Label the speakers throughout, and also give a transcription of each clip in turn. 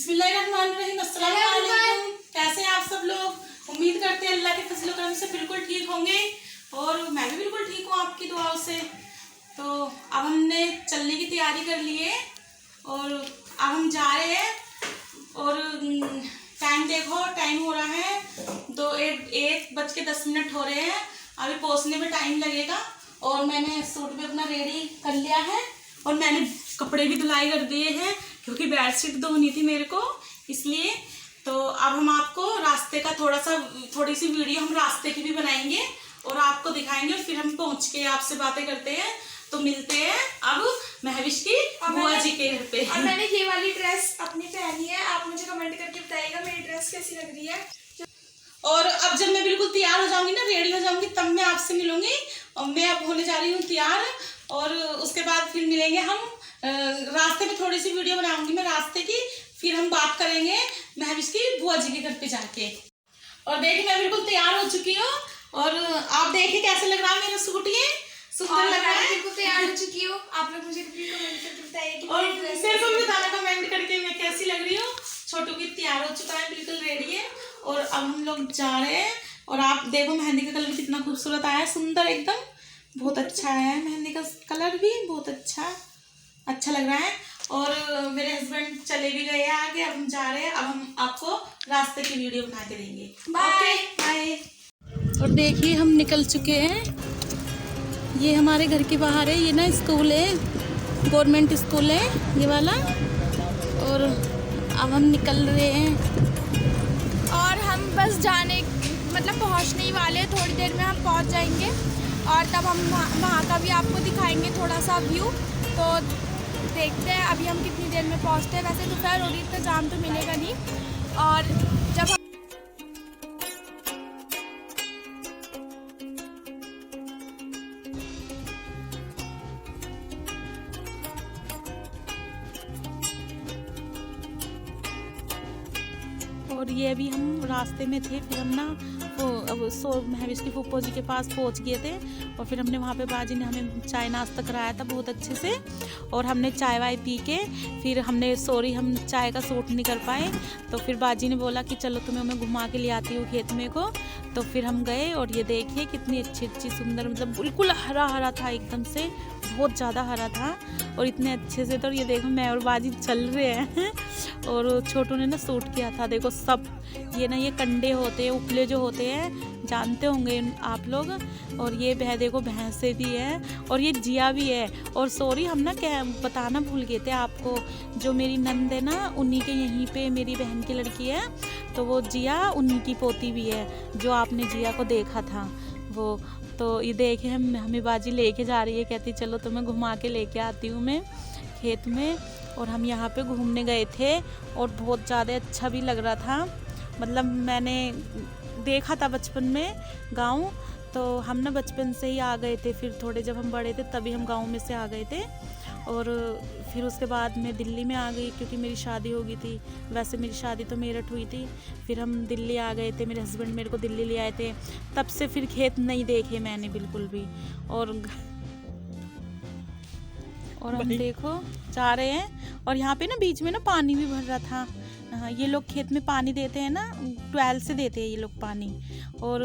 Speaker 1: बिस्मिल्लाहिर्रहमानिर्रहीम। अस्सलाम वालेकुम। कैसे हैं आप सब लोग? उम्मीद करते हैं अल्लाह के फजल करम से बिल्कुल ठीक होंगे और मैं भी बिल्कुल ठीक हूँ आपकी दुआओं से। तो अब हमने चलने की तैयारी कर ली है और अब हम जा रहे हैं और टाइम देखो, टाइम हो रहा है 1:10 हो रहे हैं। अभी पहुँचने में टाइम लगेगा और मैंने सूट भी अपना रेडी कर लिया है और मैंने कपड़े भी धुलाई कर दिए हैं क्योंकि बेडशीट धोनी थी मेरे को, इसलिए। तो अब हम आपको रास्ते का थोड़ी सी वीडियो हम रास्ते की भी बनाएंगे और आपको दिखाएंगे और फिर हम पहुंच के आपसे बातें करते हैं। तो मिलते हैं अब महविश की बुआ जी के घर पे।
Speaker 2: और मैंने ये वाली ड्रेस अपनी पहनी है, आप मुझे कमेंट करके बताइएगा मेरी ड्रेस कैसी लग रही है।
Speaker 1: और अब जब मैं बिल्कुल तैयार हो जाऊंगी ना, रेडी हो जाऊंगी, तब मैं आपसे मिलूंगी। और मैं अब होने जा रही हूँ तैयार और उसके बाद फिर मिलेंगे हम। रास्ते में थोड़ी सी वीडियो बनाऊंगी मैं रास्ते की, फिर हम बात करेंगे महविश की बुआ जी के घर पे जाके। और देखिए मैं बिल्कुल तैयार हो चुकी हूँ और आप देखिए कैसे लग रहा है मेरा सूट। ये सुंदर लग रहा है।
Speaker 2: बिल्कुल तैयार हो चुकी हूँ। आप लोग मुझे कमेंट करके बताइए कि
Speaker 1: और
Speaker 2: मेरी ड्रेस
Speaker 1: फिर को भी बताना कमेंट करके मैं कैसी लग रही हूँ। छोटू भी तैयार हो चुका है, बिल्कुल रेडी है और अब हम लोग जा रहे हैं। और आप देखो मेहंदी का कलर कितना खूबसूरत आया है, सुंदर एकदम, बहुत अच्छा है। मेहंदी का कलर भी बहुत अच्छा लग रहा है। और मेरे हस्बैंड चले भी गए हैं आगे, अब हम जा रहे हैं। अब हम आपको रास्ते की वीडियो बना के देंगे।
Speaker 2: Bye
Speaker 1: bye. और देखिए हम निकल चुके हैं, ये हमारे घर के बाहर है। ये ना स्कूल है, गवर्नमेंट स्कूल है ये वाला। और अब हम निकल रहे हैं
Speaker 2: और हम बस पहुँचने ही वाले हैं। थोड़ी देर में हम पहुँच जाएंगे और तब हम वहाँ का भी आपको दिखाएंगे थोड़ा सा व्यू। तो देखते हैं अभी हम कितनी देर में पहुँचते हैं। वैसे दोपहर हो रही है तो जाम तो मिलेगा नहीं। और जब
Speaker 1: और ये अभी हम रास्ते में थे, फिर हम ना महविश की फूफो जी के पास पहुंच गए थे और फिर हमने वहाँ पे बाजी ने हमें चाय नाश्ता कराया था बहुत अच्छे से। और हमने चाय वाय पी के फिर हम चाय का सूट नहीं कर पाए, तो फिर बाजी ने बोला कि चलो तुम्हें मैं घुमा के ले आती हूँ खेत में को। तो फिर हम गए और ये देखिए कितनी अच्छी सुंदर, मतलब बिल्कुल हरा हरा था एकदम से, बहुत ज़्यादा हरा था और इतने अच्छे से। तो ये देखो मैं और बाजी चल रहे हैं और छोटू ने ना सूट किया था, देखो सब ये ना ये कंडे होते हैं, उपले जो होते हैं, जानते होंगे आप लोग। और ये देखो भैंसे भी है और ये जिया भी है। और सॉरी हम ना क्या बताना भूल गए थे आपको, जो मेरी नंद है ना उन्हीं के यहीं पे मेरी बहन की लड़की है, तो वो जिया उन्हीं की पोती भी है, जो आपने जिया को देखा था वो। तो ये देखे हमें बाजी लेके जा रही है, कहती चलो तुम्हें घुमा के लेके आती हूँ मैं खेत में। और हम यहाँ पे घूमने गए थे और बहुत ज़्यादा अच्छा भी लग रहा था। मतलब मैंने देखा था बचपन में गांव, तो हम ना बचपन से ही आ गए थे। फिर थोड़े जब हम बड़े थे तभी हम गांव में से आ गए थे और फिर उसके बाद मैं दिल्ली में आ गई क्योंकि मेरी शादी हो गई थी। वैसे मेरी शादी तो मेरठ हुई थी, फिर हम दिल्ली आ गए थे, मेरे हस्बैंड मेरे को दिल्ली ले आए थे। तब से फिर खेत नहीं देखे मैंने बिल्कुल भी। और हम देखो जा रहे हैं और यहाँ पे ना बीच में ना पानी भी भर रहा था। हाँ, ये लोग खेत में पानी देते हैं ना, 12 से देते हैं ये लोग पानी। और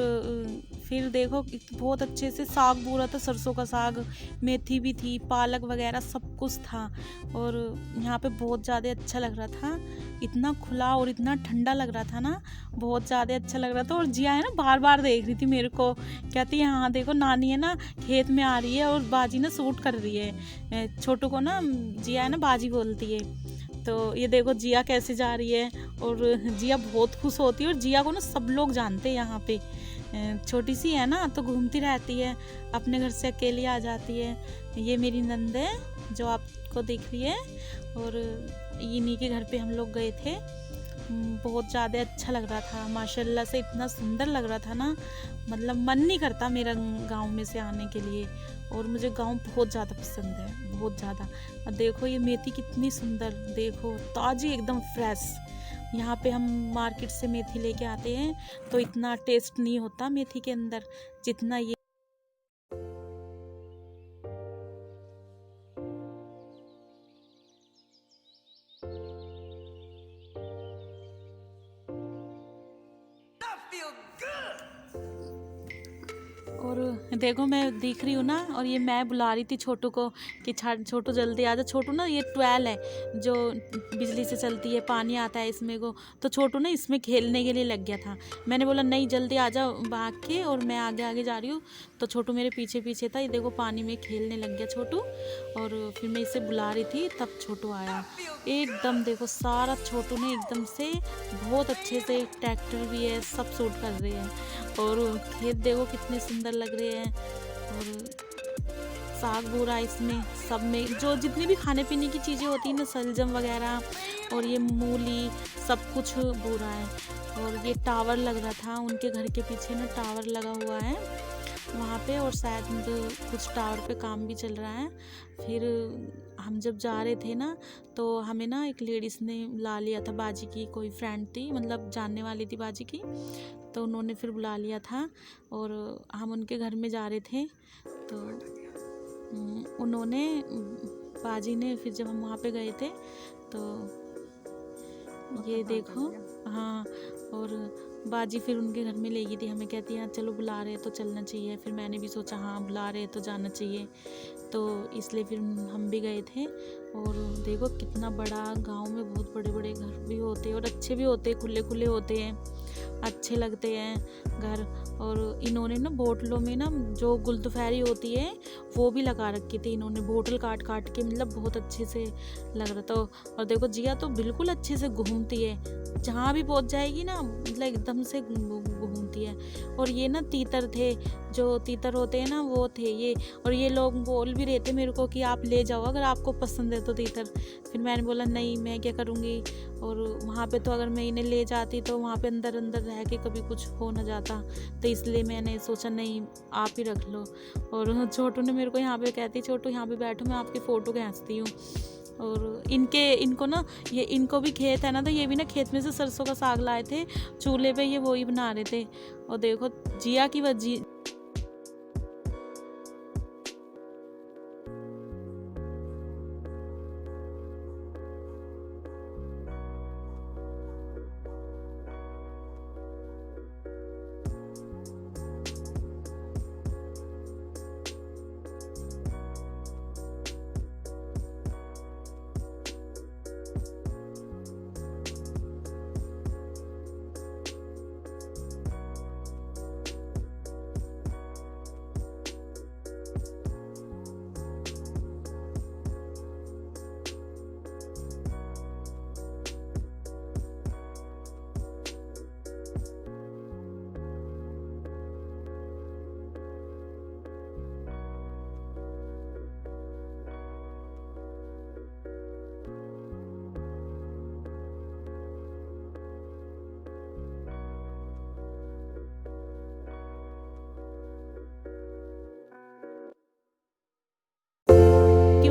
Speaker 1: फिर देखो बहुत अच्छे से साग बूरा था, सरसों का साग, मेथी भी थी, पालक वगैरह सब कुछ था। और यहाँ पे बहुत ज़्यादा अच्छा लग रहा था, इतना खुला और इतना ठंडा लग रहा था ना, बहुत ज़्यादा अच्छा लग रहा था। और जिया है ना बार बार देख रही थी मेरे को, कहती है हाँ देखो नानी है ना खेत में आ रही है और बाजी ना सूट कर रही है। छोटू को ना जिया है ना बाजी बोलती है। तो ये देखो जिया कैसे जा रही है और जिया बहुत खुश होती है। और जिया को ना सब लोग जानते हैं यहाँ पे, छोटी सी है ना तो घूमती रहती है, अपने घर से अकेली आ जाती है। ये मेरी नंद है जो आपको दिख रही है और इन्हीं के घर पे हम लोग गए थे। बहुत ज़्यादा अच्छा लग रहा था, माशाल्लाह से इतना सुंदर लग रहा था ना, मतलब मन नहीं करता मेरा गांव में से आने के लिए। और मुझे गांव बहुत ज़्यादा पसंद है, बहुत ज़्यादा। अब देखो ये मेथी कितनी सुंदर, देखो ताज़ी एकदम फ्रेश। यहाँ पे हम मार्केट से मेथी लेके आते हैं तो इतना टेस्ट नहीं होता मेथी के अंदर जितना ये। और देखो मैं दिख रही हूँ ना, और ये मैं बुला रही थी छोटू को कि छोटू जल्दी आ जा। छोटू ना, ये ट्वेल है जो बिजली से चलती है, पानी आता है इसमें को, तो छोटू ना इसमें खेलने के लिए लग गया था। मैंने बोला नहीं जल्दी आ जा भाग के, और मैं आगे आगे जा रही हूँ तो छोटू मेरे पीछे पीछे था। ये देखो पानी में खेलने लग गया छोटू, और फिर मैं इसे बुला रही थी तब छोटू आया। एकदम देखो सारा छोटू ने एकदम से बहुत अच्छे से, ट्रैक्टर भी है, सब सूट कर रहे हैं, और खेत देखो कितने सुंदर लग रहे हैं, और साग बो रहा है इसमें सब में, जो जितनी भी खाने पीने की चीज़ें होती हैं ना, सलजम वगैरह और ये मूली, सब कुछ बो रहा है। और ये टावर लग रहा था उनके घर के पीछे ना, टावर लगा हुआ है वहाँ पे, और शायद कुछ टावर पे काम भी चल रहा है। फिर हम जब जा रहे थे ना, तो हमें ना एक लेडीज़ ने ला लिया था, बाजी की कोई फ्रेंड थी, मतलब जानने वाली थी बाजी की, तो उन्होंने फिर बुला लिया था, और हम उनके घर में जा रहे थे। तो उन्होंने, बाजी ने, फिर जब हम वहाँ पे गए थे तो ये देखो, हाँ, और बाजी फिर उनके घर में ले गई थी हमें, कहती है चलो बुला रहे तो चलना चाहिए। फिर मैंने भी सोचा हाँ बुला रहे तो जाना चाहिए, तो इसलिए फिर हम भी गए थे। और देखो कितना बड़ा, गांव में बहुत बड़े बड़े घर भी होते हैं, और अच्छे भी होते हैं, खुले खुले होते हैं, अच्छे लगते हैं घर। और इन्होंने ना बोतलों में ना जो गुलदुफैरी होती है वो भी लगा रखी थी इन्होंने, बोतल काट काट के, मतलब बहुत अच्छे से लग रहा था। और देखो जिया तो बिल्कुल अच्छे से घूमती है, जहाँ भी पहुँच जाएगी ना, मतलब एकदम से घूमती है। और ये ना तीतर थे, जो तीतर होते हैं ना वो थे ये, और ये लोग बोल भी रहे थे मेरे को कि आप ले जाओ अगर आपको पसंद है तो तीतर। फिर मैंने बोला नहीं मैं क्या करूँगी, और वहाँ पे तो अगर मैं इन्हें ले जाती तो वहाँ पे अंदर अंदर रह के कभी कुछ हो ना जाता, तो इसलिए मैंने सोचा नहीं आप ही रख लो। और छोटू ने मेरे को यहाँ पे कहती, छोटू यहाँ पे बैठो मैं आपकी फ़ोटो खींचती हूँ। और इनको ना, ये इनको भी खेत है ना, तो ये भी ना खेत में से सरसों का साग लाए थे, चूल्हे पे ये वही बना रहे थे। और देखो जिया की वजह,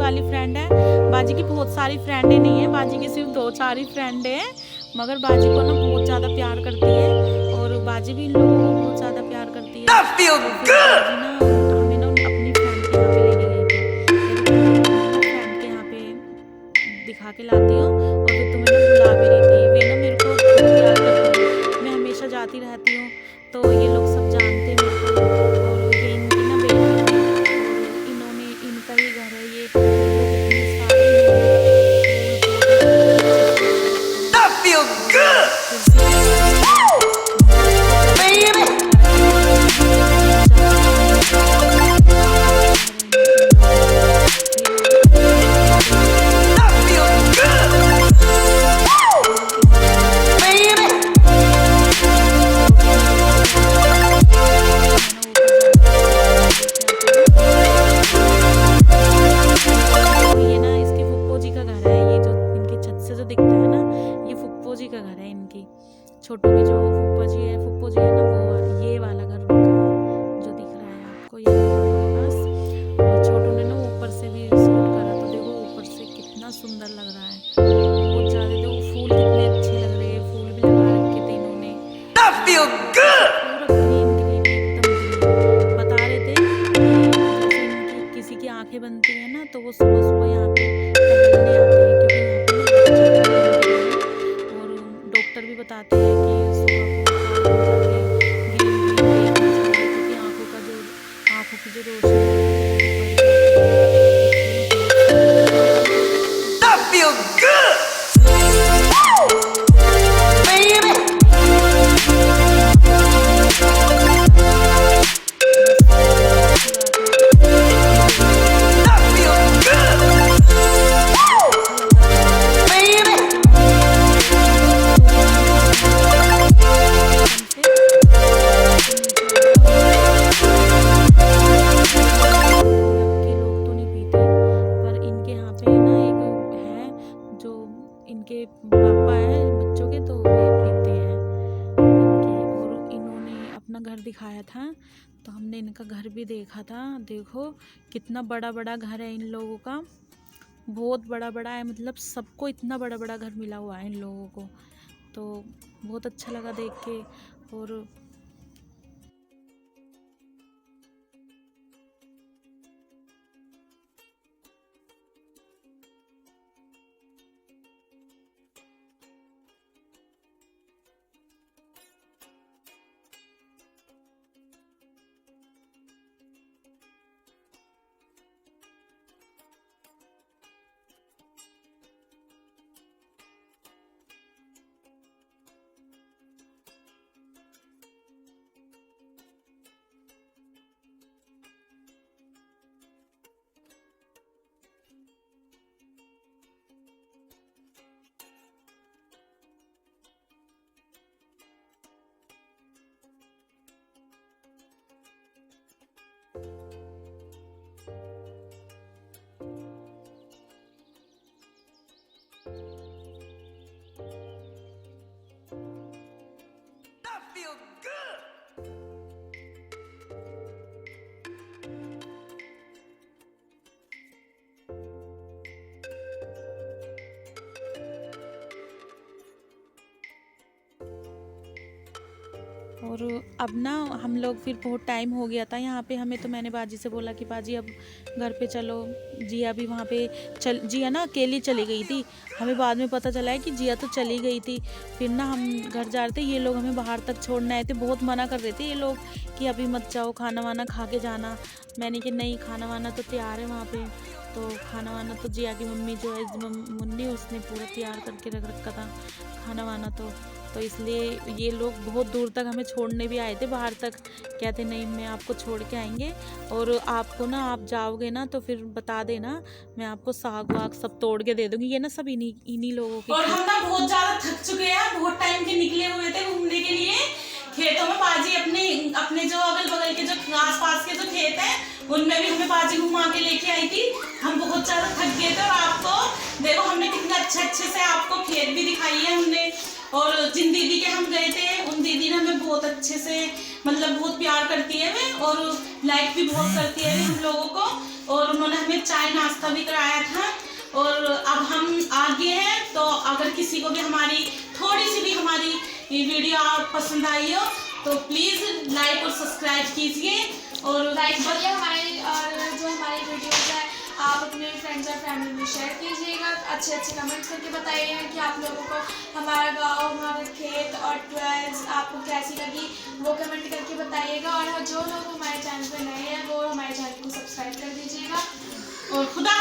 Speaker 1: वाली फ्रेंड है। बाजी की बहुत सारी फ्रेंडें नहीं है, बाजी की सिर्फ 2-4 ही फ्रेंड है, मगर बाजी को ना बहुत ज़्यादा प्यार करती है, और बाजी भी इन लोगों को बहुत ज़्यादा प्यार करती है। बाजी ना हमें ना अपनी फ्रेंड के यहाँ पे लेके गई थी, फ्रेंड के यहाँ पे दिखा के लाती हूँ, और फिर तुम्हें ना बुला भी रही थी। वे ना मेरे को प्यार करती है, मैं हमेशा जाती रहती हूँ, तो ये लोग सब जानते हैं मेरे को। और ये इनकी ना बेटी है, और इन्होंने, इनका ही घर है ये, छोटू की जो फूफा जी है ना, वो ये वाला घर उनका है जो दिख रहा है आपको, ये पास। और छोटू ने ना ऊपर से भी शूट करा, तो देखो ऊपर से कितना सुंदर लग रहा है, बहुत ज़्यादा। देखो फूल कितने अच्छे लग रहे हैं, फूल भी लगा रखे थे इन्होंने, पूरा ग्रीन ग्रीन एकदम। बता रहे थे जैसे इनकी किसी की आंखें बनती है ना, तो वो सुबह सुबह यहाँ पे टहलने आते हैं, क्योंकि यहाँ पे और डॉक्टर भी बताते हैं कि सुबह को दिखाया था, तो हमने इनका घर भी देखा था। देखो कितना बड़ा बड़ा घर है इन लोगों का, बहुत बड़ा बड़ा है, मतलब सबको इतना बड़ा बड़ा घर मिला हुआ है इन लोगों को। तो बहुत अच्छा लगा देख के। और और अब ना हम लोग फिर बहुत टाइम हो गया था यहाँ पे हमें, तो मैंने बाजी से बोला कि बाजी अब घर पे चलो। जिया भी वहाँ पे जिया ना अकेली चली गई थी, हमें बाद में पता चला है कि जिया तो चली गई थी। फिर ना हम घर जा रहे थे, ये लोग हमें बाहर तक छोड़ने आए थे, बहुत मना कर रहे थे ये लोग कि अभी मत जाओ, खाना वाना खा के जाना। मैंने कि नहीं, खाना वाना तो तैयार है वहाँ पे। तो खाना वाना तो जिया की मम्मी जो है मुन्नी, उसने पूरा तैयार करके रख रखा था खाना वाना। तो इसलिए ये लोग बहुत दूर तक हमें छोड़ने भी आए थे बाहर तक, कहते नहीं मैं आपको छोड़ के आएंगे, और आपको ना आप जाओगे ना तो फिर बता देना, मैं आपको साग वाग सब तोड़ के दे दूंगी। ये ना सब इन्हीं लोगों के। और हम ना बहुत ज़्यादा थक चुके हैं, बहुत टाइम के निकले हुए थे घूमने के लिए खेतों में। बाजी अपने जो अगल बगल के जो आस पास के जो खेत हैं उनमें भी हमें बाजी घुमा के लेके आई थी। हम बहुत ज़्यादा थक गए थे, और आपको देखो हमने कितने अच्छे से आपको खेत भी दिखाई है हमने। और जिन दीदी के हम गए थे उन दीदी ने हमें बहुत अच्छे से, मतलब बहुत प्यार करती है वे, और लाइक भी बहुत करती है हम लोगों को। और उन्होंने हमें चाय नाश्ता भी कराया था। और अब हम आगे हैं, तो अगर किसी को भी हमारी थोड़ी सी भी हमारी वीडियो आप पसंद आई हो तो प्लीज़ लाइक और सब्सक्राइब कीजिए, और
Speaker 2: लाइक करिए हमारी, और जो हमारी वीडियोस है आप अपने फ्रेंड्स और फैमिली में शेयर कीजिएगा। अच्छे कमेंट्स करके बताइए कि आप लोगों को हमारा गांव, हमारा खेत और ट्वेल्स आपको कैसी लगी, वो कमेंट करके बताइएगा। और जो लोग हमारे चैनल पे नए हैं वो हमारे चैनल को सब्सक्राइब कर दीजिएगा।
Speaker 1: और खुदा